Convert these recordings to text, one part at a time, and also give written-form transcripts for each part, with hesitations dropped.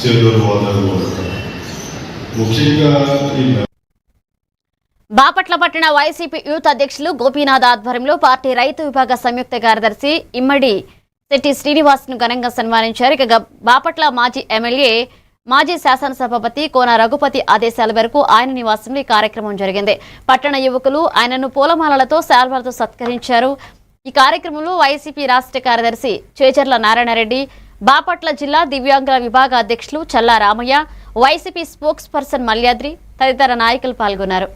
చేదోడు వాదనలు ముఖ్యంగా బాపట్ల పట్టణ వైసీపీ యూత్ అధ్యక్షులు గోపీనాథ్ ఆధ్వర్యంలో పార్టీ రైతు విభాగ సంయుక్త కార్యదర్శి ఇమ్మడి శెట్టి శ్రీనివాస్ ను ఘనంగా సన్మానించారు. ఇక బాపట్ల మాజీ ఎమ్మెల్యే మాజీ శాసనసభాపతి కోన రఘుపతి ఆదేశాల మేరకు ఆయన నివాసంలో ఈ కార్యక్రమం జరిగింది. పట్టణ యువకులు ఆయనను పూలమాలలతో శాల్వాలతో సత్కరించారు. ఈ కార్యక్రమంలో వైసీపీ రాష్ట్ర కార్యదర్శి చేజర్ల నారాయణరెడ్డి, బాపట్ల జిల్లా దివ్యాంగుల విభాగ అధ్యక్షులు చల్లా రామయ్య, వైసీపీ స్పోక్స్ పర్సన్ మల్యాద్రి తదితర నాయకులు పాల్గొన్నారు.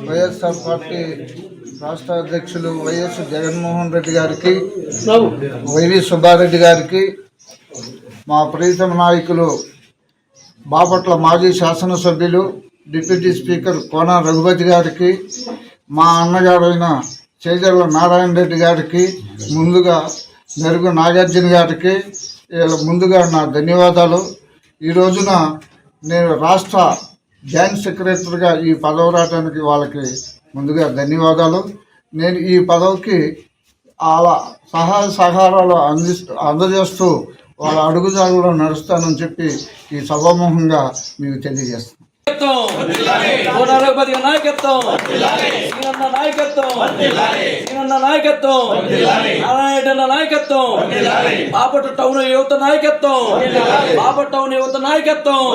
వైఎస్ఆర్ పార్టీ రాష్ట్ర అధ్యక్షులు వైఎస్ జగన్మోహన్ రెడ్డి గారికి, వైవి సుబ్బారెడ్డి గారికి, మా ప్రీతమ నాయకులు బాపట్ల మాజీ శాసనసభ్యులు డిప్యూటీ స్పీకర్ కోన రఘుపతి గారికి, మా అన్నగారైన చేజర్ల నారాయణ రెడ్డి గారికి, ముందుగా మెరుగు నాగార్జున గారికి ముందుగా నా ధన్యవాదాలు. ఈ రోజున నేను రాష్ట్ర జాయింట్ సెక్రటరీగా ఈ పదవి రావడానికి వాళ్ళకి ముందుగా ధన్యవాదాలు. నేను ఈ పదవికి అలా సహాయ సహకారాలు అందజేస్తూ వాళ్ళ అడుగుజాడలో నడుస్తానని చెప్పి ఈ సభాముఖంగా మీకు తెలియజేస్తాను. బాపట్ల టౌన్ యువత నాయకత్వం